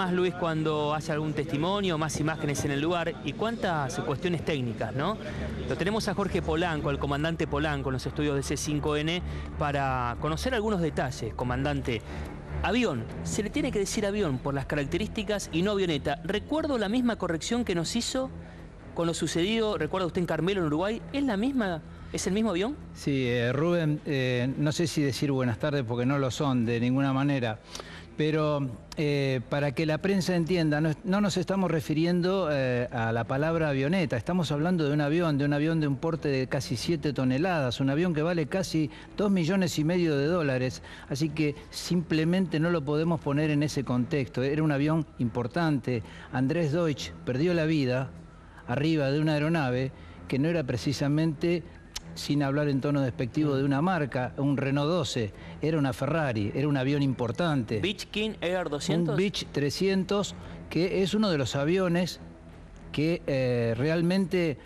más Luis cuando hace algún testimonio, más imágenes en el lugar y cuántas cuestiones técnicas, ¿no? Lo tenemos a Jorge Polanco, al comandante Polanco, en los estudios de C5N, para conocer algunos detalles. Comandante, avión, se le tiene que decir avión por las características y no avioneta. Recuerdo la misma corrección que nos hizo con lo sucedido, recuerda usted en Carmelo, en Uruguay, ¿es la misma? ¿Es el mismo avión? Sí, Rubén, no sé si decir buenas tardes porque no lo son de ninguna manera, pero para que la prensa entienda, no nos estamos refiriendo a la palabra avioneta, estamos hablando de un avión de un porte de casi 7 toneladas, un avión que vale casi 2,5 millones de dólares, así que simplemente no lo podemos poner en ese contexto. Era un avión importante. Andrés Deutsch perdió la vida arriba de una aeronave que no era precisamente, sin hablar en tono despectivo, de una marca, un Renault 12, era una Ferrari, era un avión importante. Beech King Air 200. Un Beech 300, que es uno de los aviones que realmente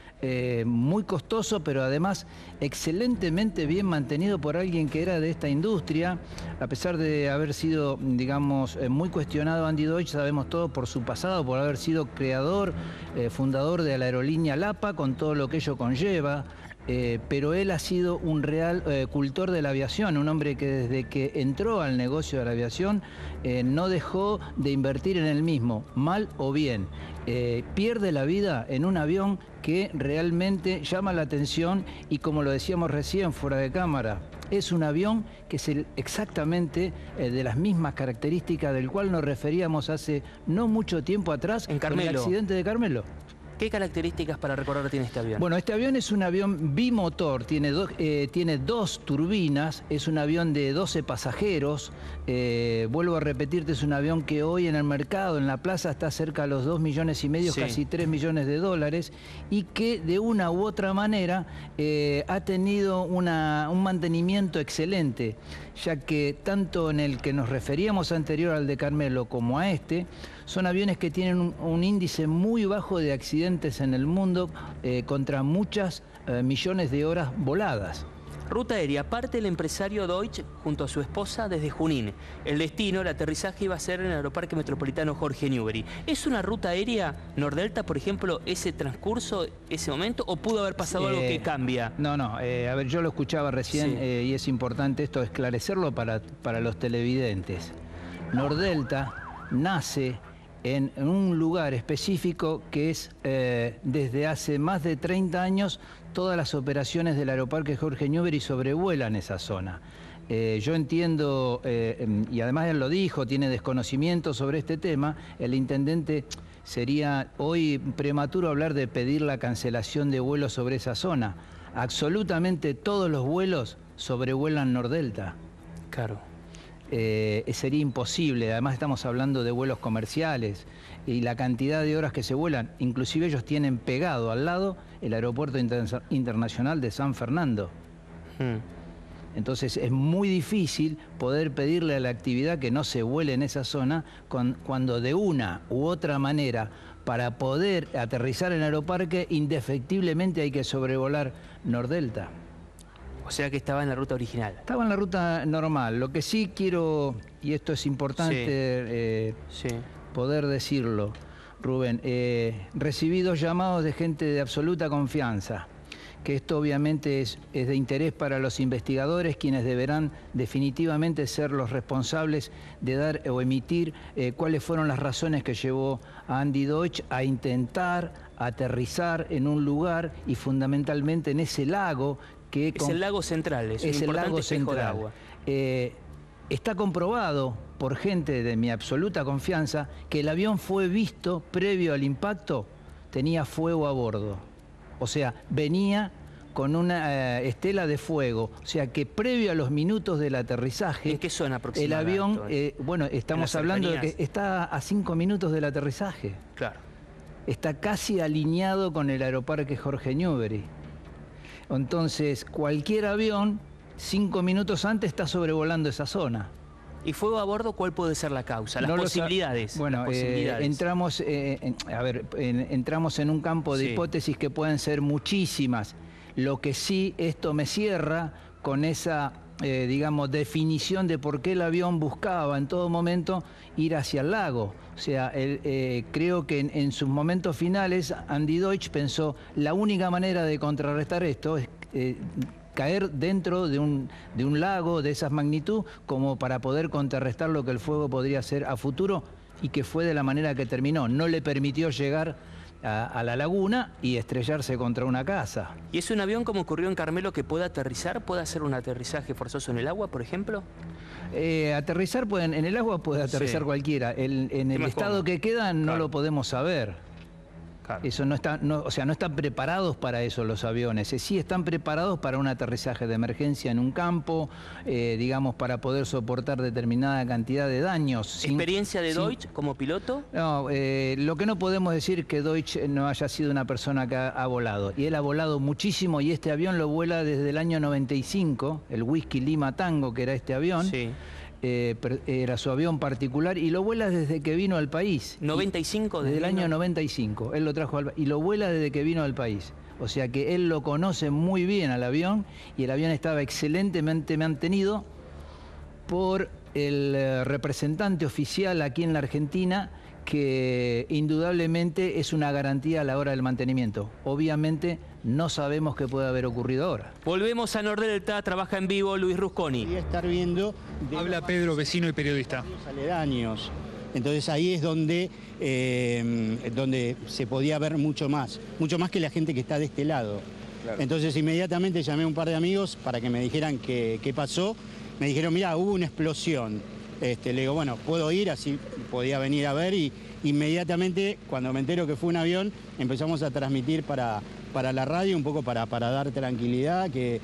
muy costoso, pero además excelentemente bien mantenido por alguien que era de esta industria, a pesar de haber sido, digamos, muy cuestionado Andy Deutsch, sabemos todo por su pasado, por haber sido creador, fundador de la aerolínea LAPA, con todo lo que ello conlleva. Pero él ha sido un real cultor de la aviación, un hombre que desde que entró al negocio de la aviación no dejó de invertir en él mismo, mal o bien. Pierde la vida en un avión que realmente llama la atención y, como lo decíamos recién fuera de cámara, es un avión que es exactamente de las mismas características del cual nos referíamos hace no mucho tiempo atrás en Carmelo, con el accidente de Carmelo. ¿Qué características para recordar tiene este avión? Bueno, este avión es un avión bimotor, tiene dos turbinas, es un avión de 12 pasajeros. Vuelvo a repetirte, es un avión que hoy en el mercado, en la plaza, está cerca de los 2,5 millones, sí, casi 3 millones de dólares, y que de una u otra manera ha tenido un mantenimiento excelente, ya que tanto en el que nos referíamos anterior al de Carmelo como a este, son aviones que tienen un índice muy bajo de accidentes en el mundo contra muchas millones de horas voladas. Ruta aérea, parte el empresario Deutsch junto a su esposa desde Junín. El destino, el aterrizaje iba a ser en el Aeroparque Metropolitano Jorge Newbery. ¿Es una ruta aérea Nordelta, por ejemplo, ese transcurso, ese momento, o pudo haber pasado algo que cambia? No, a ver, yo lo escuchaba recién, sí, y es importante esto esclarecerlo para los televidentes. Nordelta nace en un lugar específico que es, desde hace más de 30 años, todas las operaciones del Aeroparque Jorge Newbery sobrevuelan esa zona. Yo entiendo, y además él lo dijo, tiene desconocimiento sobre este tema, el intendente, sería hoy prematuro hablar de pedir la cancelación de vuelos sobre esa zona. Absolutamente todos los vuelos sobrevuelan Nordelta. Claro. Sería imposible, además estamos hablando de vuelos comerciales y la cantidad de horas que se vuelan, inclusive ellos tienen pegado al lado el aeropuerto internacional de San Fernando. Entonces es muy difícil poder pedirle a la actividad que no se vuele en esa zona cuando de una u otra manera, para poder aterrizar en el aeroparque, indefectiblemente hay que sobrevolar Nordelta. O sea que estaba en la ruta original. Estaba en la ruta normal. Lo que sí quiero, y esto es importante poder decirlo, Rubén, recibí 2 llamados de gente de absoluta confianza, que esto obviamente es de interés para los investigadores, quienes deberán definitivamente ser los responsables de dar o emitir cuáles fueron las razones que llevó a Andy Deutsch a intentar aterrizar en un lugar y fundamentalmente en ese lago, que es el lago central, es el lago central. De agua. Está comprobado por gente de mi absoluta confianza que el avión fue visto previo al impacto, tenía fuego a bordo. O sea, venía con una estela de fuego. O sea, que previo a los minutos del aterrizaje... ¿En qué zona aproximadamente? El avión, bueno, estamos hablando de que está a 5 minutos del aterrizaje. Claro. Está casi alineado con el Aeroparque Jorge Newbery. Entonces, cualquier avión, 5 minutos antes, está sobrevolando esa zona. ¿Y fuego a bordo cuál puede ser la causa? Las posibilidades. Bueno, entramos en un campo de hipótesis que pueden ser muchísimas. Lo que sí, esto me cierra con esa digamos, definición de por qué el avión buscaba en todo momento ir hacia el lago. O sea, creo que en sus momentos finales Andy Deutsch pensó, la única manera de contrarrestar esto es caer dentro de un lago de esa magnitud como para poder contrarrestar lo que el fuego podría hacer a futuro, y que fue de la manera que terminó. No le permitió llegar a la laguna y estrellarse contra una casa. ¿Y es un avión, como ocurrió en Carmelo, que pueda aterrizar? ¿Puede hacer un aterrizaje forzoso en el agua, por ejemplo? Aterrizar en el agua puede aterrizar cualquiera. En el estado que queda no lo podemos saber. Claro. Eso o sea, no están preparados para eso los aviones. Sí están preparados para un aterrizaje de emergencia en un campo, digamos, para poder soportar determinada cantidad de daños. ¿Experiencia de Deutsch como piloto? No, lo que no podemos decir es que Deutsch no haya sido una persona que ha volado. Y él ha volado muchísimo, y este avión lo vuela desde el año 95, el Whisky Lima Tango, que era este avión. Sí. Era su avión particular, y lo vuela desde que vino al país. ¿95? Desde el año 95. Él lo trajo y lo vuela desde que vino al país. O sea que él lo conoce muy bien al avión, y el avión estaba excelentemente mantenido por el representante oficial aquí en la Argentina, que indudablemente es una garantía a la hora del mantenimiento. Obviamente no sabemos qué puede haber ocurrido ahora. Volvemos a Nordelta, trabaja en vivo Luis Rusconi. Y estar viendo... Habla Pedro, vecino y periodista. Aledaños. Entonces ahí es donde se podía ver mucho más que la gente que está de este lado. Claro. Entonces inmediatamente llamé a un par de amigos para que me dijeran qué pasó. Me dijeron, mira, hubo una explosión. Le digo, bueno, puedo ir, así podía venir a ver, y inmediatamente, cuando me entero que fue un avión, empezamos a transmitir para la radio, un poco para dar tranquilidad, que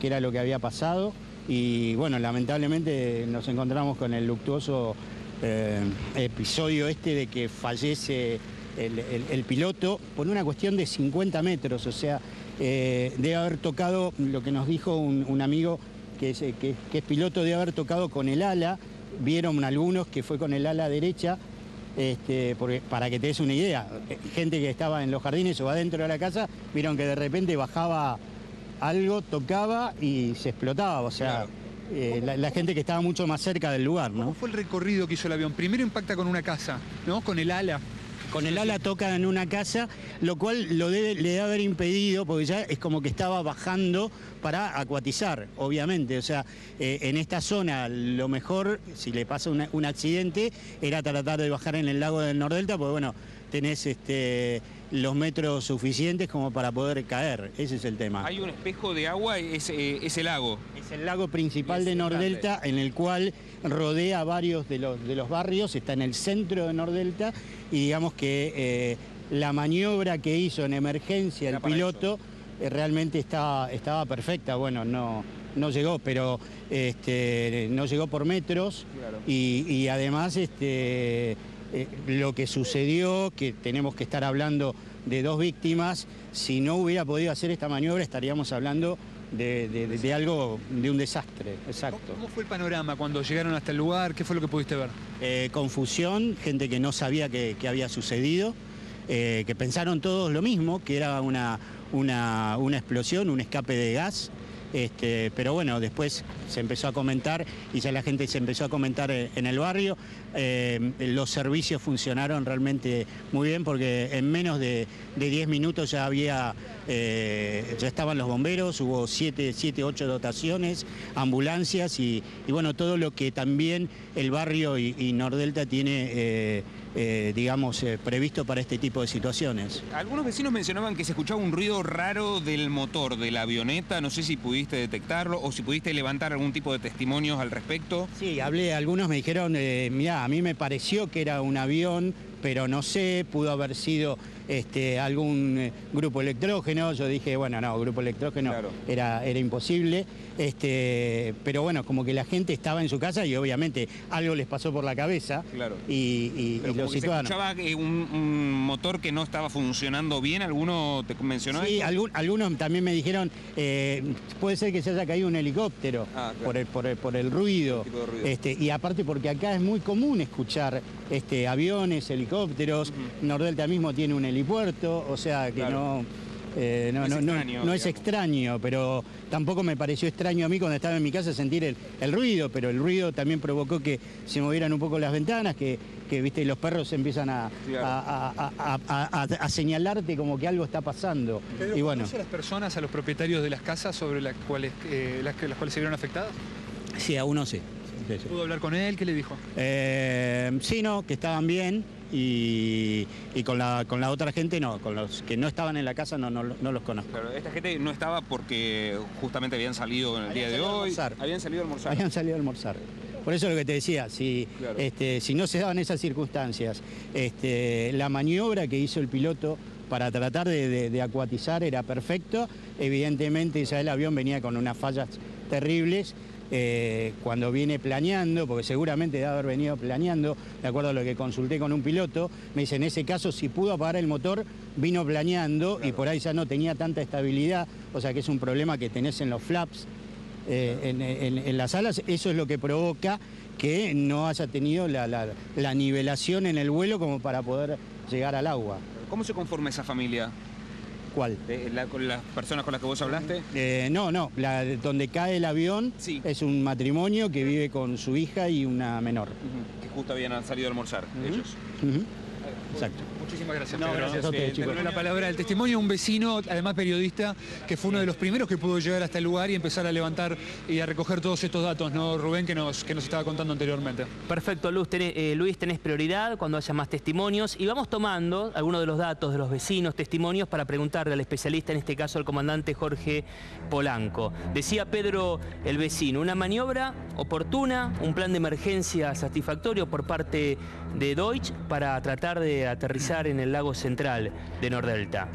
era lo que había pasado. Y bueno, lamentablemente nos encontramos con el luctuoso episodio de que fallece el piloto por una cuestión de 50 metros, o sea, debe haber tocado, lo que nos dijo un amigo que es piloto, debe haber tocado con el ala. Vieron algunos que fue con el ala derecha, porque, para que te des una idea, gente que estaba en los jardines o adentro de la casa, vieron que de repente bajaba algo, tocaba y se explotaba, o sea, claro. La gente que estaba mucho más cerca del lugar, ¿no? ¿Cómo fue el recorrido que hizo el avión? Primero impacta con una casa, ¿no? Con el ala. Con el ala toca en una casa, lo cual le debe haber impedido, porque ya es como que estaba bajando para acuatizar, obviamente. O sea, en esta zona lo mejor, si le pasa un accidente, era tratar de bajar en el lago del Nordelta, porque bueno, tenés los metros suficientes como para poder caer. Ese es el tema. Hay un espejo de agua, es el lago. Es el lago principal de Nordelta, en el cual rodea varios de los barrios, está en el centro de Nordelta, y digamos que la maniobra que hizo en emergencia el piloto realmente estaba perfecta. Bueno, no llegó, pero no llegó por metros, claro. Y además lo que sucedió, que tenemos que estar hablando de 2 víctimas, si no hubiera podido hacer esta maniobra estaríamos hablando de algo, de un desastre, exacto. ¿Cómo fue el panorama cuando llegaron hasta el lugar? ¿Qué fue lo que pudiste ver? Confusión, gente que no sabía que había sucedido, que pensaron todos lo mismo, que era una explosión, un escape de gas. Pero bueno, después se empezó a comentar y ya la gente se empezó a comentar en el barrio. Los servicios funcionaron realmente muy bien, porque en menos de 10 minutos ya estaban los bomberos, hubo 7, 8 dotaciones, ambulancias y bueno, todo lo que también el barrio y Nordelta tiene digamos, previsto para este tipo de situaciones. Algunos vecinos mencionaban que se escuchaba un ruido raro del motor de la avioneta, no sé si pudiste detectarlo o si pudiste levantar algún tipo de testimonios al respecto. Sí, hablé, algunos me dijeron, mirá, a mí me pareció que era un avión, pero no sé, pudo haber sido algún grupo electrógeno. Yo dije, bueno, no, grupo electrógeno, claro. era imposible. Pero bueno, como que la gente estaba en su casa y obviamente algo les pasó por la cabeza, claro. y lo situaron. ¿Se escuchaba un motor que no estaba funcionando bien? ¿Alguno te mencionó sí, esto? Algunos también me dijeron, puede ser que se haya caído un helicóptero, claro. por el ruido. Y aparte porque acá es muy común escuchar aviones, helicópteros. Nordelta mismo tiene un helipuerto, o sea que claro. No es extraño, pero tampoco me pareció extraño a mí cuando estaba en mi casa sentir el ruido, pero el ruido también provocó que se movieran un poco las ventanas, que viste, los perros empiezan a señalarte como que algo está pasando. Pedro, y bueno. ¿conoce a las personas, a los propietarios de las casas sobre las cuales se vieron afectadas? Sí, a uno sí. ¿Pudo hablar con él? ¿Qué le dijo? Sí, no, que estaban bien y con la otra gente no, con los que no estaban en la casa no los conozco. Claro, esta gente no estaba porque justamente habían salido en el día de hoy. Habían salido a almorzar. Habían salido a almorzar. Por eso es lo que te decía, si no se daban esas circunstancias, la maniobra que hizo el piloto para tratar de acuatizar era perfecto. Evidentemente ya el avión venía con unas fallas terribles. Cuando viene planeando, porque seguramente debe haber venido planeando, de acuerdo a lo que consulté con un piloto, me dice, en ese caso si pudo apagar el motor, vino planeando y por ahí ya no tenía tanta estabilidad, o sea que es un problema que tenés en los flaps, en las alas. Eso es lo que provoca que no haya tenido la nivelación en el vuelo como para poder llegar al agua. ¿Cómo se conforma esa familia? ¿Cuál? ¿Con las personas con las que vos hablaste? No, donde cae el avión es un matrimonio que vive con su hija y una menor. Que justo habían salido a almorzar ellos. Exacto. Muchísimas gracias, No, Pedro. gracias a ustedes, chicos. La palabra del testimonio, un vecino, además periodista, que fue uno de los primeros que pudo llegar hasta el lugar y empezar a levantar y a recoger todos estos datos, ¿no, Rubén, que nos estaba contando anteriormente? Perfecto, Luis, tenés prioridad cuando haya más testimonios y vamos tomando algunos de los datos de los vecinos, testimonios, para preguntarle al especialista, en este caso al comandante Jorge Polanco. Decía Pedro, el vecino, una maniobra oportuna, un plan de emergencia satisfactorio por parte de Deutsch para tratar de aterrizar en el lago central de Nordelta.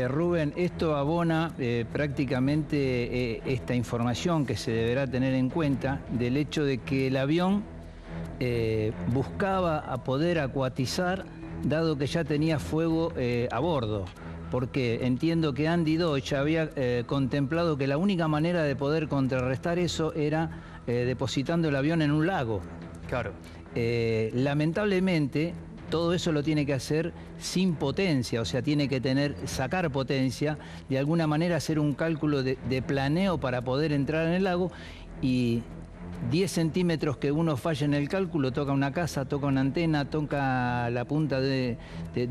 Rubén, esto abona prácticamente esta información que se deberá tener en cuenta del hecho de que el avión buscaba a poder acuatizar, dado que ya tenía fuego a bordo. Porque entiendo que Andy Deutsch había contemplado que la única manera de poder contrarrestar eso era depositando el avión en un lago. Claro. Lamentablemente, todo eso lo tiene que hacer sin potencia, o sea, tiene que sacar potencia, de alguna manera hacer un cálculo de planeo para poder entrar en el lago, y 10 centímetros que uno falle en el cálculo, toca una casa, toca una antena, toca la punta de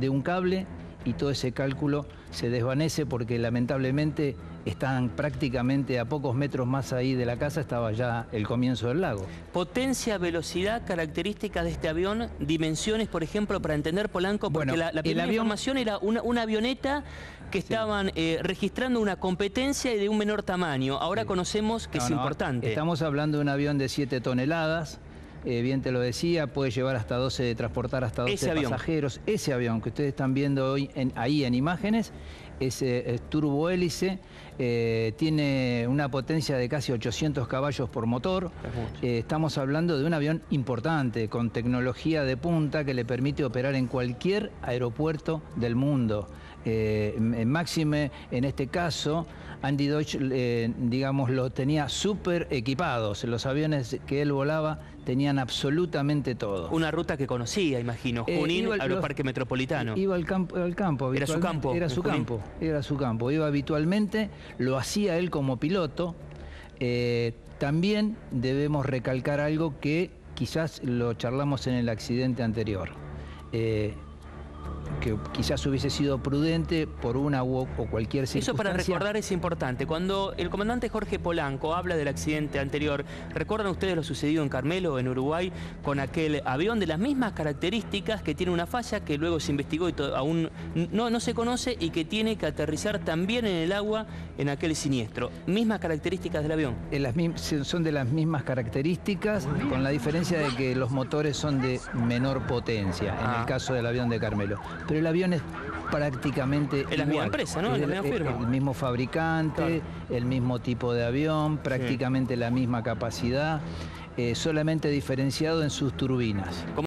un cable, y todo ese cálculo se desvanece porque lamentablemente están prácticamente a pocos metros más ahí de la casa, estaba ya el comienzo del lago. Potencia, velocidad, características de este avión, dimensiones, por ejemplo, para entender, Polanco, porque la primera información era una avioneta que estaban registrando una competencia y de un menor tamaño. Ahora conocemos que es importante. Estamos hablando de un avión de 7 toneladas. Bien te lo decía, puede llevar hasta 12, transportar hasta 12 pasajeros. Ese avión que ustedes están viendo hoy ahí en imágenes es turbohélice, tiene una potencia de casi 800 caballos por motor. Estamos hablando de un avión importante, con tecnología de punta que le permite operar en cualquier aeropuerto del mundo. Máxime, en este caso, Andy Deutsch, digamos, lo tenía súper equipados. Los aviones que él volaba tenían absolutamente todo. Una ruta que conocía, imagino, Junín, Aeroparque Metropolitano. Iba al campo. ¿Era su campo? Era su campo. Iba habitualmente, lo hacía él como piloto. También debemos recalcar algo que quizás lo charlamos en el accidente anterior. Que quizás hubiese sido prudente por una o cualquier circunstancia. Eso para recordar es importante. Cuando el comandante Jorge Polanco habla del accidente anterior, ¿recuerdan ustedes lo sucedido en Carmelo, en Uruguay, con aquel avión de las mismas características que tiene una falla que luego se investigó y aún no se conoce y que tiene que aterrizar también en el agua en aquel siniestro? ¿Mismas características del avión? Son de las mismas características, con la diferencia de que los motores son de menor potencia, en el caso del avión de Carmelo. Pero el avión es prácticamente es la misma empresa, ¿no? Es la misma firma. El mismo fabricante, el mismo tipo de avión, prácticamente la misma capacidad, solamente diferenciado en sus turbinas.